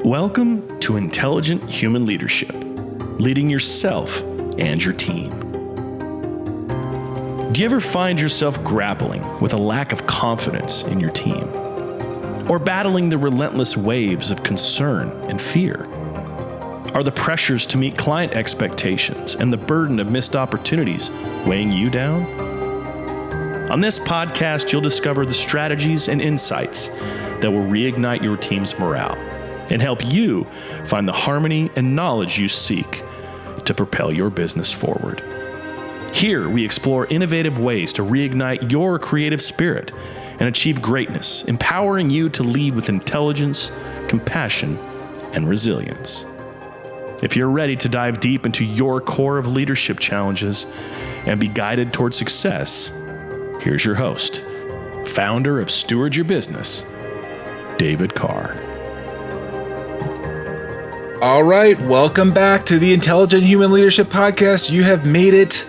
Welcome to Intelligent Human Leadership, leading yourself and your team. Do you ever find yourself grappling with a lack of confidence in your team? Or battling the relentless waves of concern and fear? Are the pressures to meet client expectations and the burden of missed opportunities weighing you down? On this podcast, you'll discover the strategies and insights that will reignite your team's morale and help you find the harmony and knowledge you seek to propel your business forward. Here, we explore innovative ways to reignite your creative spirit and achieve greatness, empowering you to lead with intelligence, compassion, and resilience. If you're ready to dive deep into your core of leadership challenges and be guided toward success, here's your host, founder of Steward Your Business, David Carr. All right, welcome back to the Intelligent Human Leadership Podcast. You have made it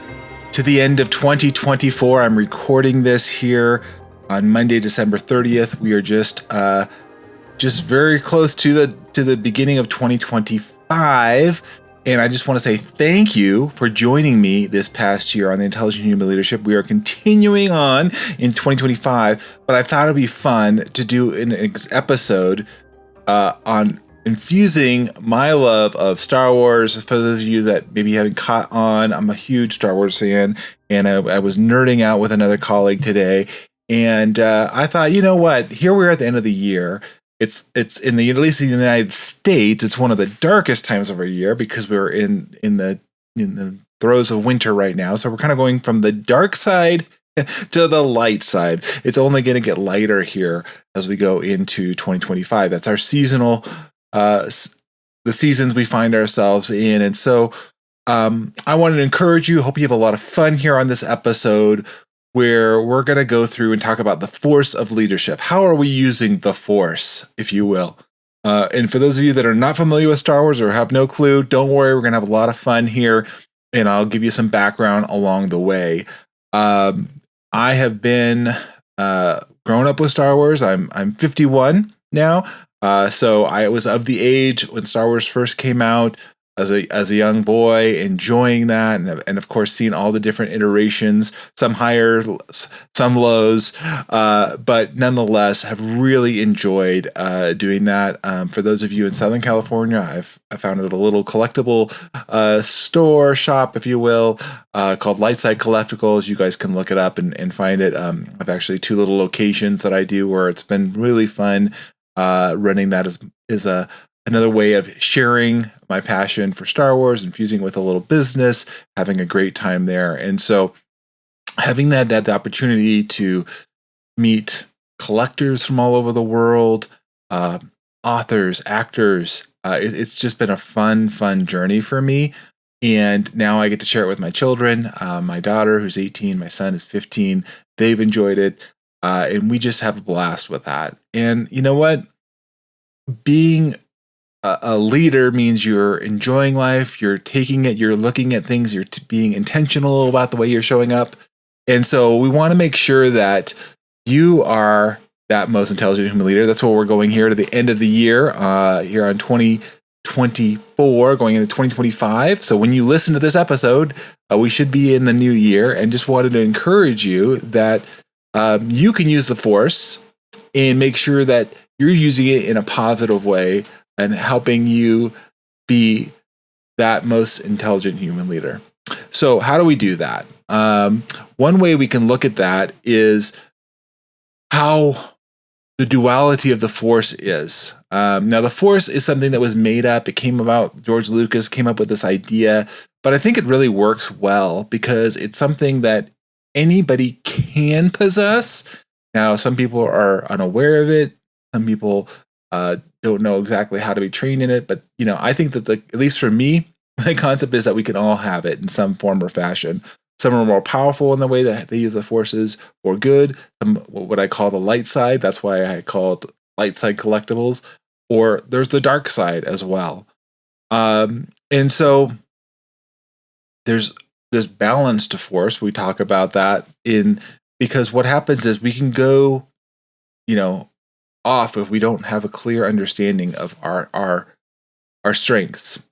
to the end of 2024. I'm recording this here on Monday, December 30th. We are just very close to the beginning of 2025. And I just want to say thank you for joining me this past year on the Intelligent Human Leadership. We are continuing on in 2025, but I thought it'd be fun to do an episode on infusing my love of Star Wars. For those of you that maybe haven't caught on, I'm a huge Star Wars fan, and I was nerding out with another colleague today. And I thought, you know what? Here we are at the end of the year. It's in the, at least in the United States, it's one of the darkest times of our year because we're in the throes of winter right now. So we're kind of going from the dark side to the light side. It's only going to get lighter here as we go into 2025. That's our seasonal, the seasons we find ourselves in. And so I wanted to encourage you. Hope you have a lot of fun here on this episode, where we're going to go through and talk about the force of leadership. How are we using the force, if you will? And for those of you that are not familiar with Star Wars or have no clue, don't worry. We're going to have a lot of fun here, and I'll give you some background along the way. I have been grown up with Star Wars. I'm 51 now. So I was of the age when Star Wars first came out, as a young boy, enjoying that, and of course seeing all the different iterations, some higher, some lows, but nonetheless have really enjoyed doing that. For those of you in Southern California, I founded a little collectible shop, if you will, called Lightside Collectibles. You guys can look it up and find it. I've actually 2 little locations that I do where it's been really fun running that is another way of sharing my passion for Star Wars, infusing with a little business, having a great time there. And so having the opportunity to meet collectors from all over the world, authors, actors, it's just been a fun journey for me. And now I get to share it with my children, my daughter, who's 18, my son is 15. They've enjoyed it. And we just have a blast with that. And you know what? Being a leader means you're enjoying life, you're taking it, you're looking at things, you're being intentional about the way you're showing up. And so we want to make sure that you are that most intelligent human leader. That's where we're going here to the end of the year, here on 2024, going into 2025. So when you listen to this episode, we should be in the new year, and just wanted to encourage you that you can use the force and make sure that you're using it in a positive way and helping you be that most intelligent human leader. So how do we do that? One way we can look at that is how the duality of the force is. Now, the force is something that was made up. It came about, George Lucas came up with this idea, but I think it really works well because it's something that anybody can possess. Now, some people are unaware of it. Some people don't know exactly how to be trained in it, but I think that at least for me, the concept is that we can all have it in some form or fashion. Some are more powerful in the way that they use the forces for good. What I call the light side. That's why I called light side collectibles. Or there's the dark side as well. And so there's this balance to force. We talk about that because what happens is we can go, off if we don't have a clear understanding of our strengths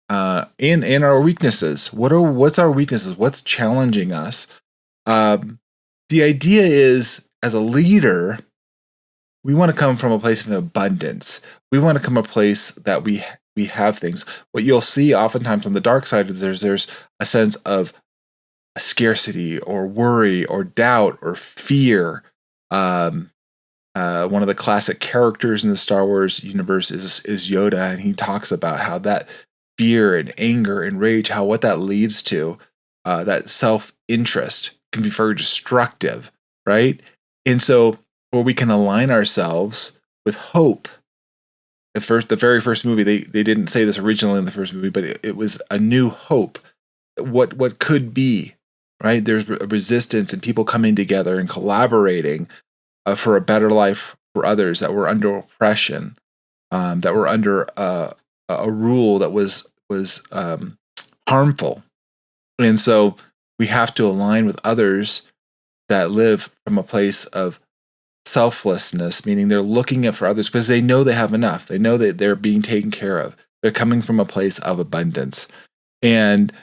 and our weaknesses. What's our weaknesses? What's challenging us? The idea is, as a leader, we want to come from a place of abundance. We want to come from a place that we have things. What you'll see oftentimes on the dark side is there's a sense of scarcity or worry or doubt or fear. One of the classic characters in the Star Wars universe is Yoda, and he talks about how that fear and anger and rage, what that leads to, that self-interest can be very destructive, right? And so, where we can align ourselves with hope. The very first movie, they didn't say this originally in the first movie, but it was a new hope. What could be, right? There's a resistance and people coming together and collaborating for a better life for others that were under oppression, that were under a rule that was harmful. And so we have to align with others that live from a place of selflessness, meaning they're looking at for others because they know they have enough. They know that they're being taken care of. They're coming from a place of abundance. And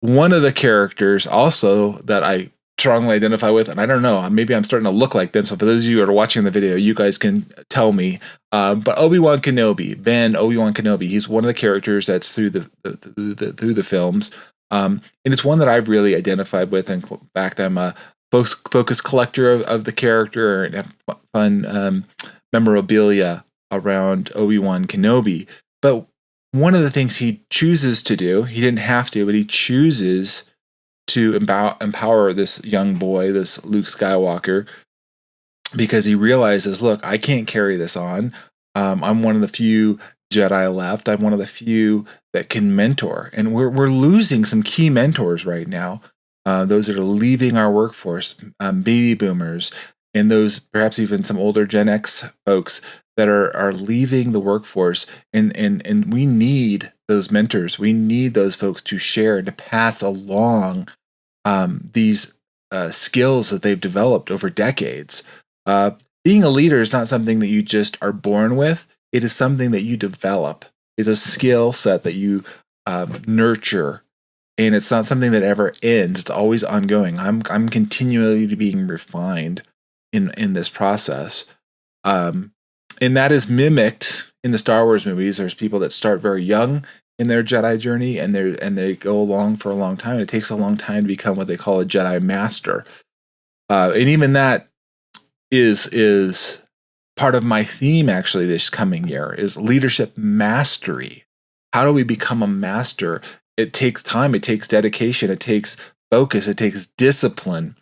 one of the characters also that I strongly identify with, and I don't know, maybe I'm starting to look like them. So for those of you who are watching the video, you guys can tell me. But Obi-Wan Kenobi, he's one of the characters that's through the films. And it's one that I've really identified with. In fact, I'm a focus collector of the character and have fun memorabilia around Obi-Wan Kenobi. But one of the things he chooses to do, he didn't have to, but he chooses to empower this young boy, this Luke Skywalker, because he realizes, look, I can't carry this on. I'm one of the few Jedi left. I'm one of the few that can mentor. And we're losing some key mentors right now. Those that are leaving our workforce, baby boomers, and those perhaps even some older Gen X folks that are leaving the workforce. And we need those mentors. We need those folks to share and to pass along these skills that they've developed over decades. Being a leader is not something that you just are born with. It is something that you develop. It's a skill set that you nurture. And it's not something that ever ends. It's always ongoing. I'm continually being refined in this process. And that is mimicked in the Star Wars movies. There's people that start very young in their Jedi journey and they go along for a long time. It takes a long time to become what they call a Jedi Master. And even that is part of my theme actually this coming year is leadership mastery. How do we become a master? It takes time, it takes dedication, it takes focus, it takes discipline.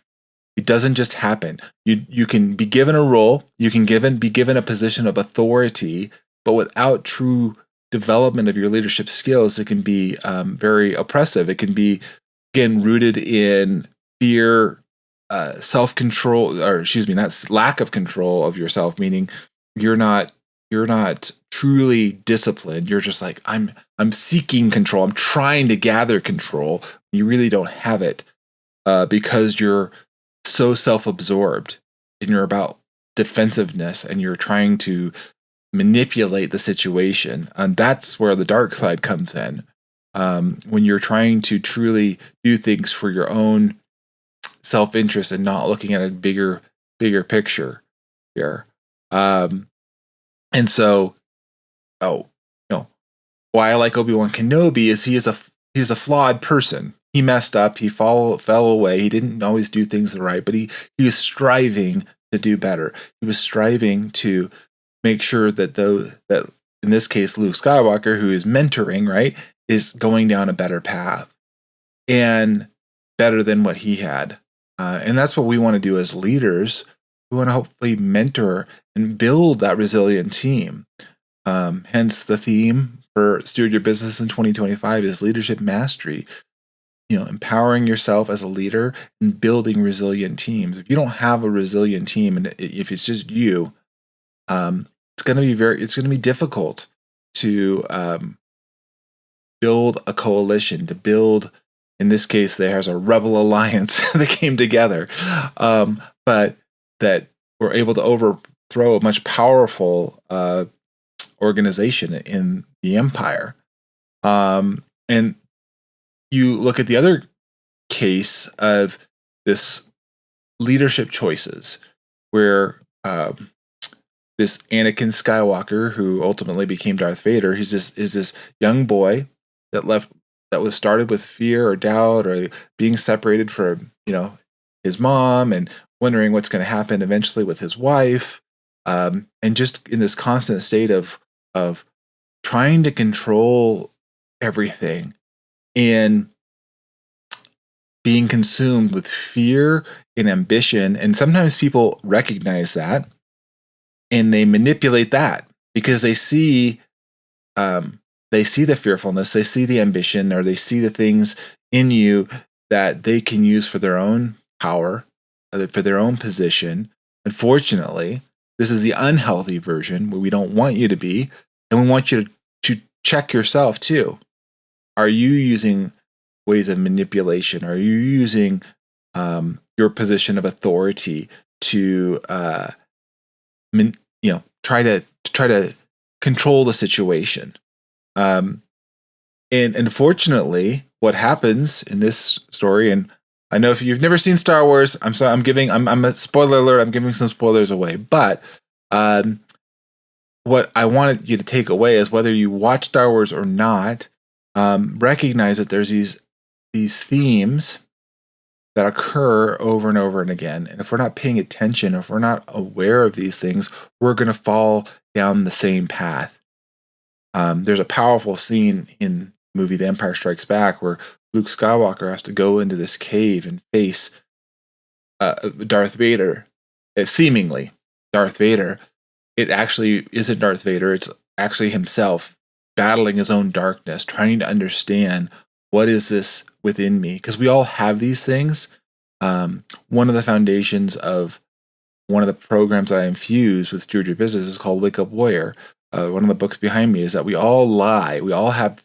It doesn't just happen. You can be given a role, you can be given a position of authority, but without true development of your leadership skills, it can be very oppressive. It can be, again, rooted in fear, self-control, or not lack of control of yourself, meaning you're not truly disciplined. You're just like, I'm seeking control. I'm trying to gather control. You really don't have it because you're so self-absorbed and you're about defensiveness and you're trying to manipulate the situation. And that's where the dark side comes in. When you're trying to truly do things for your own self-interest and not looking at a bigger picture here. And so, why I like Obi-Wan Kenobi is he's a flawed person. He messed up. He fell away. He didn't always do things right, but he was striving to do better. He was striving to make sure that that in this case, Luke Skywalker, who is mentoring, right, is going down a better path and better than what he had. And that's what we want to do as leaders. We want to hopefully mentor and build that resilient team. Hence the theme for Steward Your Business in 2025 is leadership mastery. Empowering yourself as a leader and building resilient teams. If you don't have a resilient team, and if it's just you, it's going to be difficult to build a coalition, to build. In this case, there's a rebel alliance that came together, but that we're able to overthrow a much powerful organization in the empire. And you look at the other case of this leadership choices, where this Anakin Skywalker, who ultimately became Darth Vader, is this young boy that was started with fear or doubt or being separated from his mom and wondering what's going to happen eventually with his wife, and just in this constant state of trying to control everything and being consumed with fear and ambition. And sometimes people recognize that and they manipulate that because they see the fearfulness, they see the ambition, or they see the things in you that they can use for their own power, for their own position. Unfortunately, this is the unhealthy version where we don't want you to be, and we want you to check yourself too. Are you using ways of manipulation? Are you using your position of authority to try to control the situation? And unfortunately, what happens in this story, and I know if you've never seen Star Wars, I'm sorry, I'm a spoiler alert. I'm giving some spoilers away, but what I wanted you to take away is, whether you watch Star Wars or not, recognize that there's these themes that occur over and over and again. And if we're not paying attention, if we're not aware of these things, we're going to fall down the same path. There's a powerful scene in the movie The Empire Strikes Back where Luke Skywalker has to go into this cave and face Darth Vader. Seemingly Darth Vader. It actually isn't Darth Vader. It's actually himself battling his own darkness, trying to understand, what is this within me? Because we all have these things. One of the foundations of one of the programs that I infuse with Steward Your Business is called Wake Up Warrior. One of the books behind me is that we all lie. We all have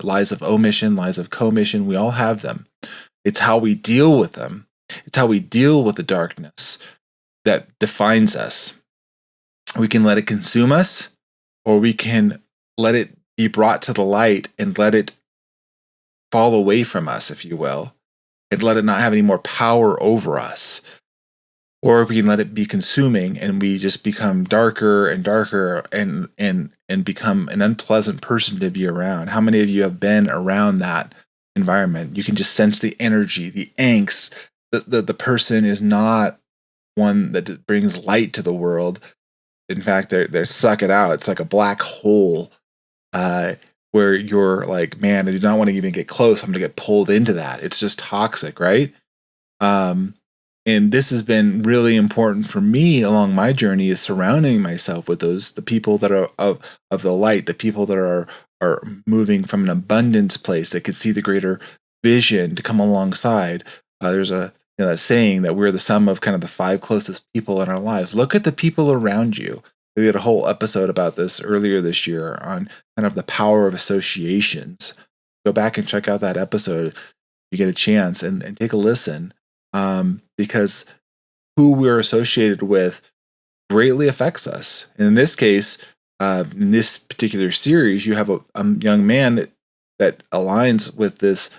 lies of omission, lies of commission. We all have them. It's how we deal with them. It's how we deal with the darkness that defines us. We can let it consume us, or we can let it be brought to the light and let it fall away from us, if you will, and let it not have any more power over us. Or we can let it be consuming and we just become darker and darker and become an unpleasant person to be around. How many of you have been around that environment? You can just sense the energy, the angst. The person is not one that brings light to the world. In fact, they're suck it out. It's like a black hole where you're like, man, I do not want to even get close. I'm going to get pulled into that. It's just toxic, right? And this has been really important for me along my journey, is surrounding myself with the people that are of the light, the people that are moving from an abundance place, that could see the greater vision to come alongside. There's a saying that we're the sum of kind of the 5 closest people in our lives. Look at the people around you. We had a whole episode about this earlier this year on kind of the power of associations. Go back and check out that episode if you get a chance, and take a listen. Because who we're associated with greatly affects us. And in this case, in this particular series, you have a young man that aligns with this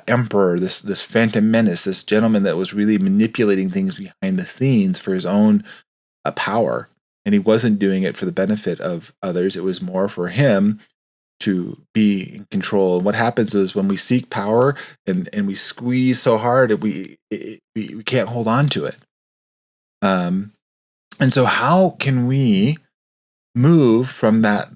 emperor, this phantom menace, this gentleman that was really manipulating things behind the scenes for his own power. And he wasn't doing it for the benefit of others. It was more for him to be in control. And what happens is, when we seek power and we squeeze so hard, we can't hold on to it. And so how can we move from that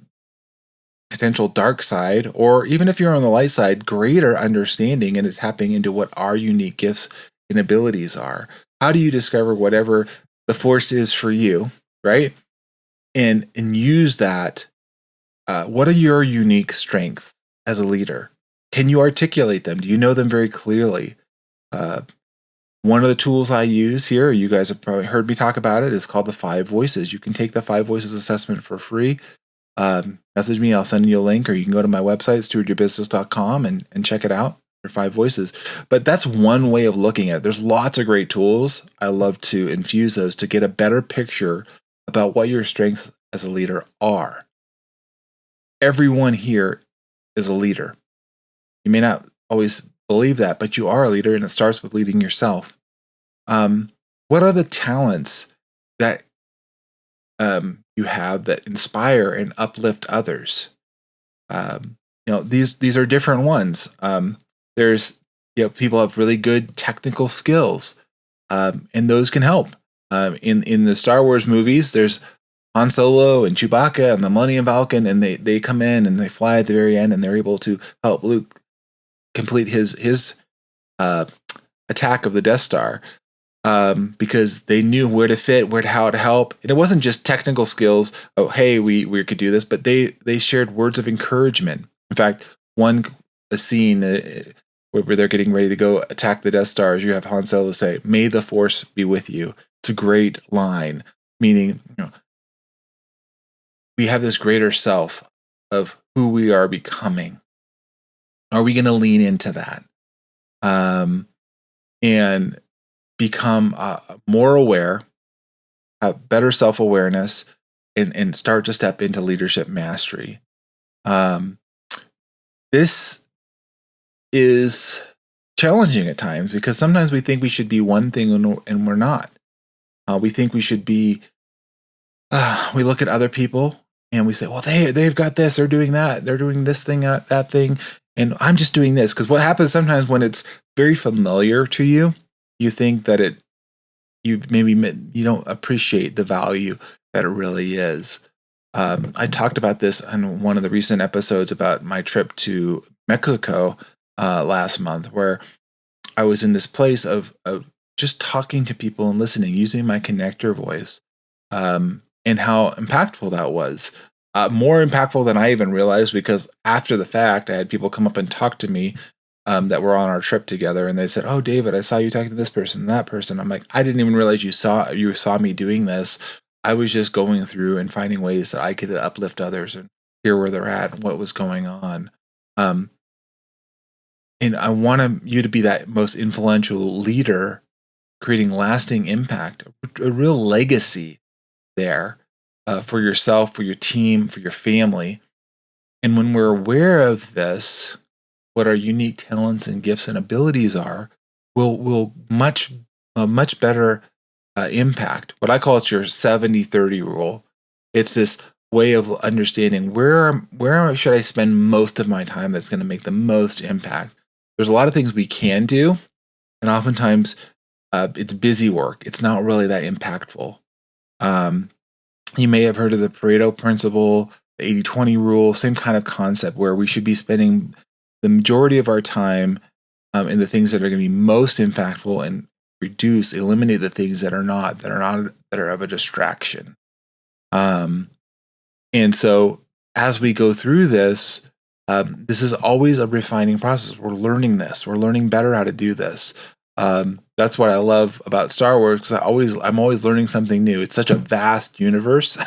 potential dark side, or even if you're on the light side, greater understanding and tapping into what our unique gifts and abilities are? How do you discover whatever the force is for you, right? And use that. What are your unique strengths as a leader? Can you articulate them? Do you know them very clearly? One of the tools I use here, you guys have probably heard me talk about it, is called the 5 Voices. You can take the 5 Voices assessment for free. Message me, I'll send you a link, or you can go to my website, stewardyourbusiness.com, and check it out. There are 5 voices. But that's one way of looking at it. There's lots of great tools. I love to infuse those to get a better picture about what your strengths as a leader are. Everyone here is a leader. You may not always believe that, but you are a leader, and it starts with leading yourself. What are the talents that you have that inspire and uplift others? These are different ones. There's people have really good technical skills, and those can help. In the Star Wars movies, there's Han Solo and Chewbacca and the Millennium Falcon, and they come in and they fly at the very end, and they're able to help Luke complete his attack of the Death Star, because they knew where to fit, how to help. And it wasn't just technical skills. Oh, hey, we could do this, but they shared words of encouragement. In fact, a scene where they're getting ready to go attack the Death Stars, you have Han Solo say, "May the Force be with you." It's a great line, meaning we have this greater self of who we are becoming. Are we going to lean into that and become more aware, have better self-awareness, and start to step into leadership mastery? This is challenging at times because sometimes we think we should be one thing and we're not. We think we should be, we look at other people and we say, well, they've got this, they're doing that, they're doing this thing, that thing, and I'm just doing this. Because what happens sometimes when it's very familiar to you, you think that you don't appreciate the value that it really is. I talked about this on one of the recent episodes about my trip to Mexico last month, where I was in this place of just talking to people and listening, using my connector voice, and how impactful that was. More impactful than I even realized, because after the fact, I had people come up and talk to me that were on our trip together, and they said, "Oh, David, I saw you talking to this person and that person." I'm like, I didn't even realize you saw me doing this. I was just going through and finding ways that I could uplift others and hear where they're at and what was going on. And I want you to be that most influential leader, creating lasting impact, a real legacy there for yourself, for your team, for your family. And when we're aware of this, what our unique talents and gifts and abilities are, will much better impact. What I call it your 70-30 rule. It's this way of understanding where should I spend most of my time that's going to make the most impact. There's a lot of things we can do, and oftentimes it's busy work. It's not really that impactful. You may have heard of the Pareto principle, the 80-20 rule, same kind of concept, where we should be spending the majority of our time in the things that are going to be most impactful, and eliminate the things that are of a distraction. And so as we go through this, this is always a refining process. We're learning this. We're learning better how to do this. That's what I love about Star Wars, because I'm always learning something new. It's such a vast universe.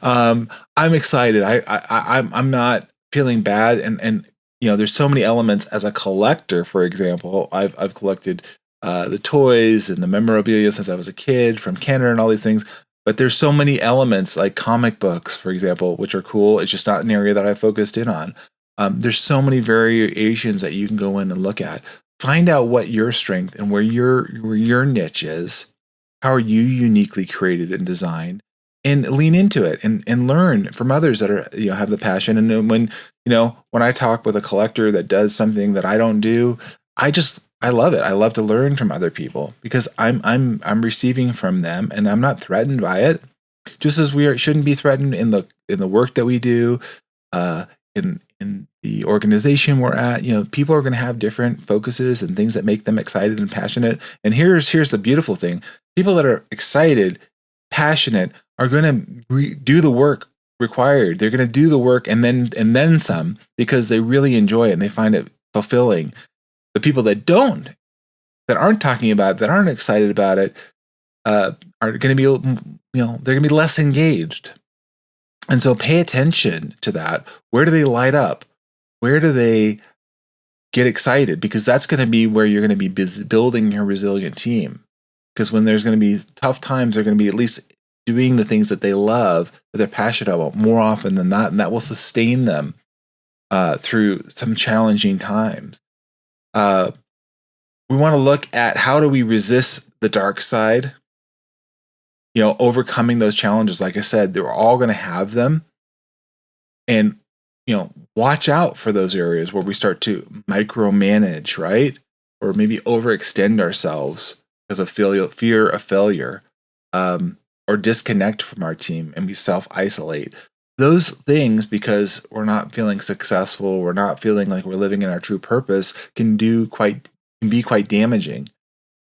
I'm excited. I'm not feeling bad, and there's so many elements. As a collector, for example, I've collected the toys and the memorabilia since I was a kid from Canada and all these things. But there's so many elements, like comic books, for example, which are cool. It's just not an area that I focused in on. There's so many variations that you can go in and look at. Find out what your strength and where your niche is. How are you uniquely created and designed? And lean into it and learn from others that are have the passion. And when I talk with a collector that does something that I don't do, I love it. I love to learn from other people, because I'm receiving from them, and I'm not threatened by it. Just as we shouldn't be threatened in the work that we do, in the organization we're at. People are going to have different focuses and things that make them excited and passionate. And here's the beautiful thing: people that are excited, passionate, are going to do the work required. They're going to do the work and then some, because they really enjoy it and they find it fulfilling. The people that aren't talking about it, that aren't excited about it, are going to be, they're going to be less engaged. And so pay attention to that. Where do they light up? Where do they get excited? Because that's going to be where you're going to be building your resilient team. Because when there's going to be tough times, they're going to be at least doing the things that they love, that they're passionate about more often than not, and that will sustain them through some challenging times. We want to look at how do we resist the dark side, overcoming those challenges. Like I said, they're all going to have them. And, watch out for those areas where we start to micromanage, right? Or maybe overextend ourselves because of fear of failure, or disconnect from our team and we self-isolate. Those things, because we're not feeling successful, we're not feeling like we're living in our true purpose, can be quite damaging.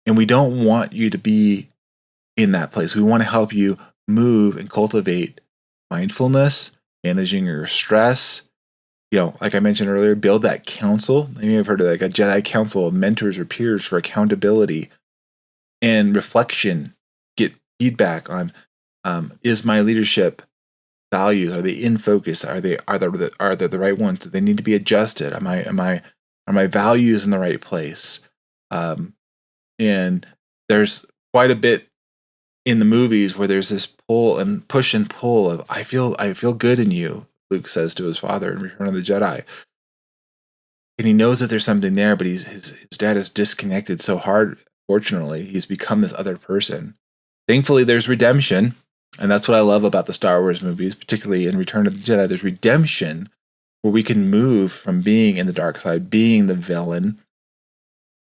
And we don't want you to be in that place. We want to help you move and cultivate mindfulness, managing your stress. Like I mentioned earlier, build that council. You may have heard of like a Jedi council of mentors or peers for accountability and reflection. Get feedback on, is my leadership values, are they in focus? Are they the right ones? Do they need to be adjusted? Are my values in the right place? And there's quite a bit in the movies where there's this push and pull of I feel good in you, Luke says to his father in Return of the Jedi. And he knows that there's something there, but his dad is disconnected so hard. Fortunately, he's become this other person. Thankfully, there's redemption. And that's what I love about the Star Wars movies, particularly in Return of the Jedi. There's redemption where we can move from being in the dark side, being the villain,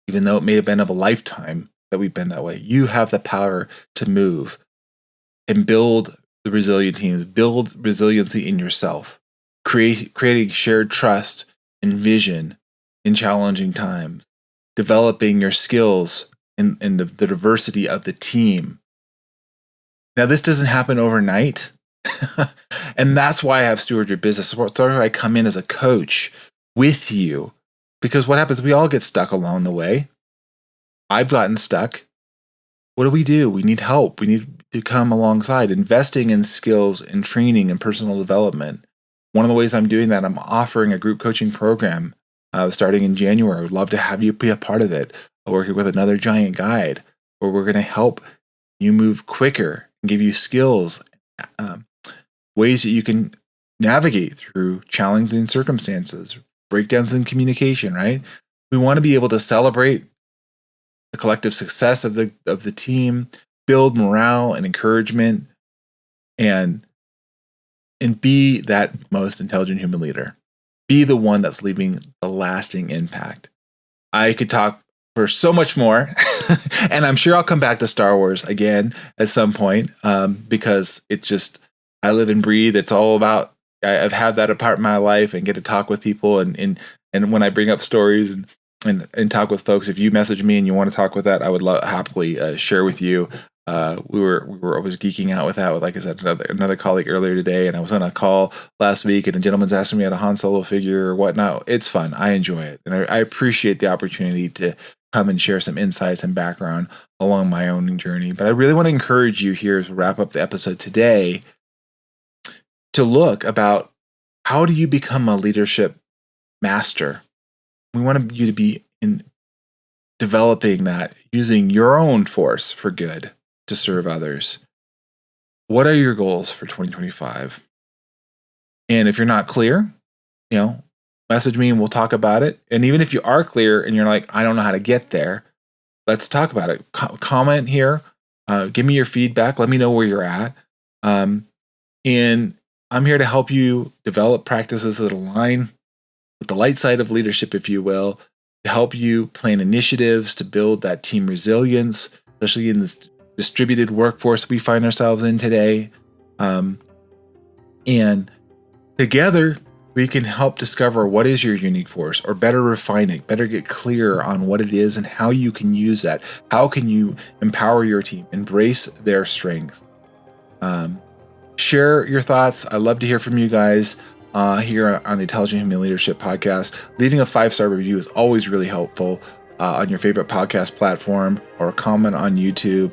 even though it may have been of a lifetime that we've been that way. You have the power to move and build the resilient teams, build resiliency in yourself, creating shared trust and vision in challenging times, developing your skills in the diversity of the team. Now, this doesn't happen overnight. And that's why I have Steward Your Business. That's why I come in as a coach with you. Because what happens, we all get stuck along the way. I've gotten stuck. What do? We need help. We need to come alongside, investing in skills and training and personal development. One of the ways I'm doing that, I'm offering a group coaching program starting in January. I would love to have you be a part of it. I'm working with another giant guide where we're going to help you move quicker and give you skills, ways that you can navigate through challenging circumstances, breakdowns in communication, right? We want to be able to celebrate the collective success of the team, build morale and encouragement, and be that most intelligent human leader. Be the one that's leaving the lasting impact. I could talk for so much more, and I'm sure I'll come back to Star Wars again at some point, because it's just, I live and breathe. It's all about, I've had that a part of my life and get to talk with people, and when I bring up stories and talk with folks, if you message me and you want to talk with that, I would happily share with you. We were always geeking out with that with, like I said, another colleague earlier today, and I was on a call last week, and a gentleman's asking me about a Han Solo figure or whatnot. It's fun. I enjoy it, and I appreciate the opportunity to come and share some insights and background along my own journey. But I really want to encourage you here as we wrap up the episode today to look about, how do you become a leadership master? We want you to be in developing that, using your own force for good to serve others. What are your goals for 2025? And if you're not clear, message me and we'll talk about it. And even if you are clear and you're like, I don't know how to get there, let's talk about it. Comment here. Give me your feedback. Let me know where you're at. And I'm here to help you develop practices that align with the light side of leadership, if you will, to help you plan initiatives to build that team resilience, especially in this distributed workforce we find ourselves in today. And together, we can help discover what is your unique force, or better refine it, better get clear on what it is and how you can use that. How can you empower your team, embrace their strengths? Share your thoughts. I love to hear from you guys here on the Intelligent Human Leadership Podcast. Leaving a 5-star review is always really helpful on your favorite podcast platform, or a comment on YouTube,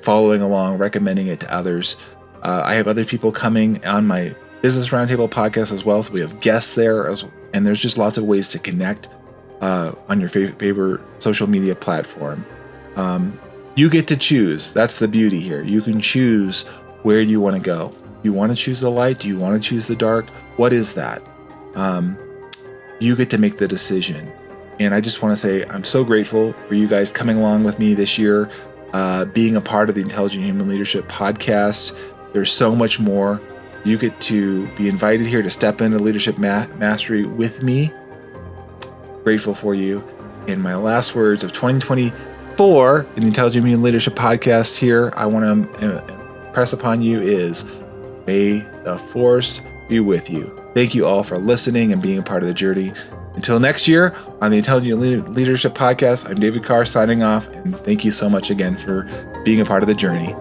following along, recommending it to others. I have other people coming on my Business Roundtable podcast as well, so we have guests there, and there's just lots of ways to connect on your favorite social media platform. You get to choose. That's the beauty here. You can choose where you want to go. You want to choose the light? Do you want to choose the dark? What is that? You get to make the decision. And I just want to say I'm so grateful for you guys coming along with me this year, being a part of the Intelligent Human Leadership podcast. There's so much more. You get to be invited here to step into leadership mastery with me. Grateful for you. And my last words of 2024 in the Intelligent Human Leadership podcast here, I want to impress upon you is, may the force be with you. Thank you all for listening and being a part of the journey. Until next year on the Intelligent Leadership podcast, I'm David Carr signing off. And thank you so much again for being a part of the journey.